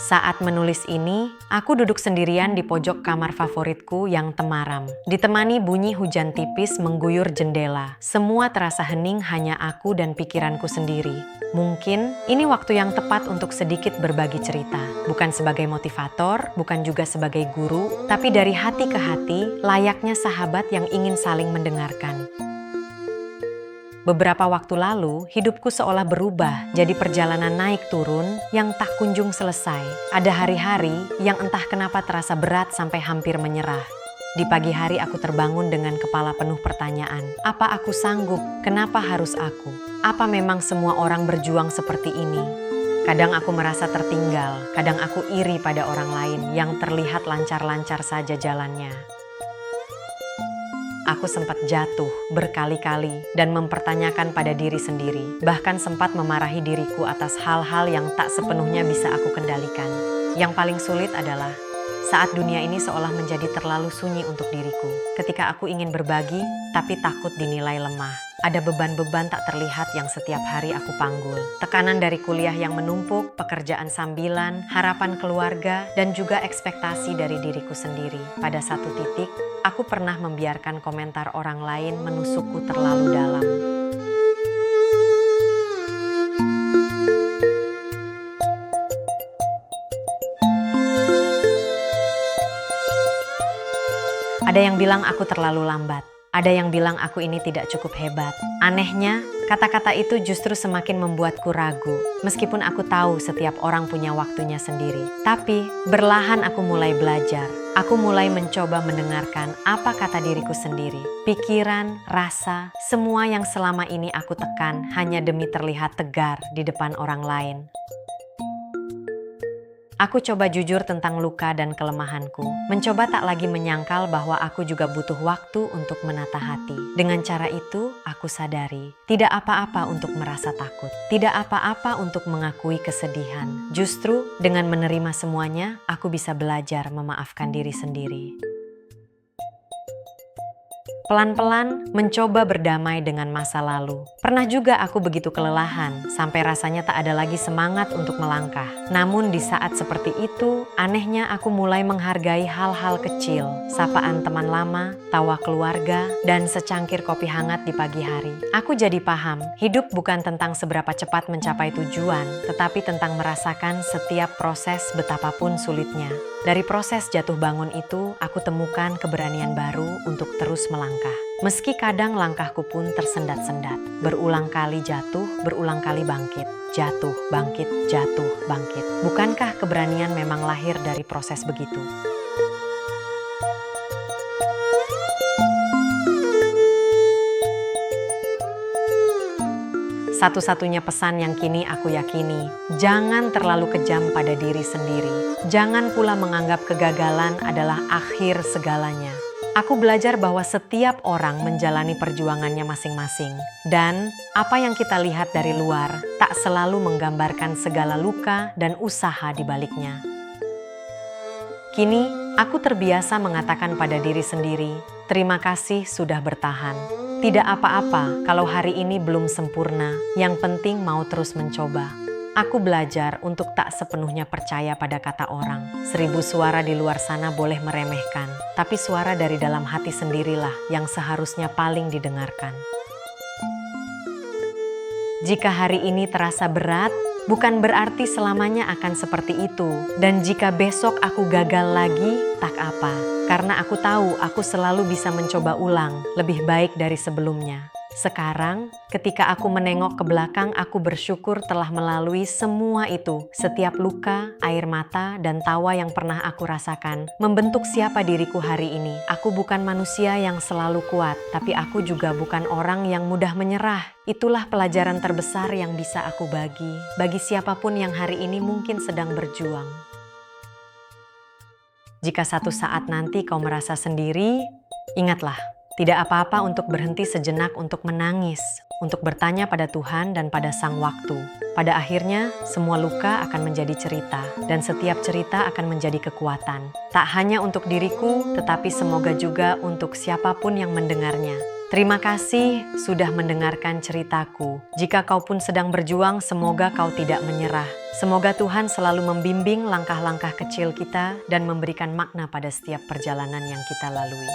Saat menulis ini, aku duduk sendirian di pojok kamar favoritku yang temaram. Ditemani bunyi hujan tipis mengguyur jendela. Semua terasa hening, hanya aku dan pikiranku sendiri. Mungkin ini waktu yang tepat untuk sedikit berbagi cerita. Bukan sebagai motivator, bukan juga sebagai guru, tapi dari hati ke hati, layaknya sahabat yang ingin saling mendengarkan. Beberapa waktu lalu, hidupku seolah berubah jadi perjalanan naik turun yang tak kunjung selesai. Ada hari-hari yang entah kenapa terasa berat sampai hampir menyerah. Di pagi hari aku terbangun dengan kepala penuh pertanyaan. Apa aku sanggup? Kenapa harus aku? Apa memang semua orang berjuang seperti ini? Kadang aku merasa tertinggal, kadang aku iri pada orang lain yang terlihat lancar-lancar saja jalannya. Aku sempat jatuh berkali-kali dan mempertanyakan pada diri sendiri. Bahkan sempat memarahi diriku atas hal-hal yang tak sepenuhnya bisa aku kendalikan. Yang paling sulit adalah saat dunia ini seolah menjadi terlalu sunyi untuk diriku. Ketika aku ingin berbagi, tapi takut dinilai lemah. Ada beban-beban tak terlihat yang setiap hari aku panggul. Tekanan dari kuliah yang menumpuk, pekerjaan sambilan, harapan keluarga, dan juga ekspektasi dari diriku sendiri. Pada satu titik, aku pernah membiarkan komentar orang lain menusukku terlalu dalam. Ada yang bilang aku terlalu lambat. Ada yang bilang aku ini tidak cukup hebat. Anehnya, kata-kata itu justru semakin membuatku ragu. Meskipun aku tahu setiap orang punya waktunya sendiri. Tapi, berlahan aku mulai belajar. Aku mulai mencoba mendengarkan apa kata diriku sendiri. Pikiran, rasa, semua yang selama ini aku tekan hanya demi terlihat tegar di depan orang lain. Aku coba jujur tentang luka dan kelemahanku. Mencoba tak lagi menyangkal bahwa aku juga butuh waktu untuk menata hati. Dengan cara itu, aku sadari, tidak apa-apa untuk merasa takut. Tidak apa-apa untuk mengakui kesedihan. Justru, dengan menerima semuanya, aku bisa belajar memaafkan diri sendiri. Pelan-pelan mencoba berdamai dengan masa lalu. Pernah juga aku begitu kelelahan, sampai rasanya tak ada lagi semangat untuk melangkah. Namun di saat seperti itu, anehnya aku mulai menghargai hal-hal kecil. Sapaan teman lama, tawa keluarga, dan secangkir kopi hangat di pagi hari. Aku jadi paham, hidup bukan tentang seberapa cepat mencapai tujuan, tetapi tentang merasakan setiap proses betapapun sulitnya. Dari proses jatuh bangun itu, aku temukan keberanian baru untuk terus melangkah. Meski kadang langkahku pun tersendat-sendat. Berulang kali jatuh, berulang kali bangkit. Jatuh, bangkit, jatuh, bangkit. Bukankah keberanian memang lahir dari proses begitu? Satu-satunya pesan yang kini aku yakini, jangan terlalu kejam pada diri sendiri. Jangan pula menganggap kegagalan adalah akhir segalanya. Aku belajar bahwa setiap orang menjalani perjuangannya masing-masing. Dan apa yang kita lihat dari luar tak selalu menggambarkan segala luka dan usaha di baliknya. Kini, aku terbiasa mengatakan pada diri sendiri, terima kasih sudah bertahan. Tidak apa-apa kalau hari ini belum sempurna, yang penting mau terus mencoba. Aku belajar untuk tak sepenuhnya percaya pada kata orang. 1000 suara di luar sana boleh meremehkan, tapi suara dari dalam hati sendirilah yang seharusnya paling didengarkan. Jika hari ini terasa berat, bukan berarti selamanya akan seperti itu. Dan jika besok aku gagal lagi, tak apa. Karena aku tahu aku selalu bisa mencoba ulang, lebih baik dari sebelumnya. Sekarang, ketika aku menengok ke belakang, aku bersyukur telah melalui semua itu. Setiap luka, air mata, dan tawa yang pernah aku rasakan membentuk siapa diriku hari ini. Aku bukan manusia yang selalu kuat, tapi aku juga bukan orang yang mudah menyerah. Itulah pelajaran terbesar yang bisa aku bagi siapapun yang hari ini mungkin sedang berjuang. Jika satu saat nanti kau merasa sendiri, ingatlah, tidak apa-apa untuk berhenti sejenak untuk menangis, untuk bertanya pada Tuhan dan pada Sang Waktu. Pada akhirnya, semua luka akan menjadi cerita, dan setiap cerita akan menjadi kekuatan. Tak hanya untuk diriku, tetapi semoga juga untuk siapapun yang mendengarnya. Terima kasih sudah mendengarkan ceritaku. Jika kau pun sedang berjuang, semoga kau tidak menyerah. Semoga Tuhan selalu membimbing langkah-langkah kecil kita dan memberikan makna pada setiap perjalanan yang kita lalui.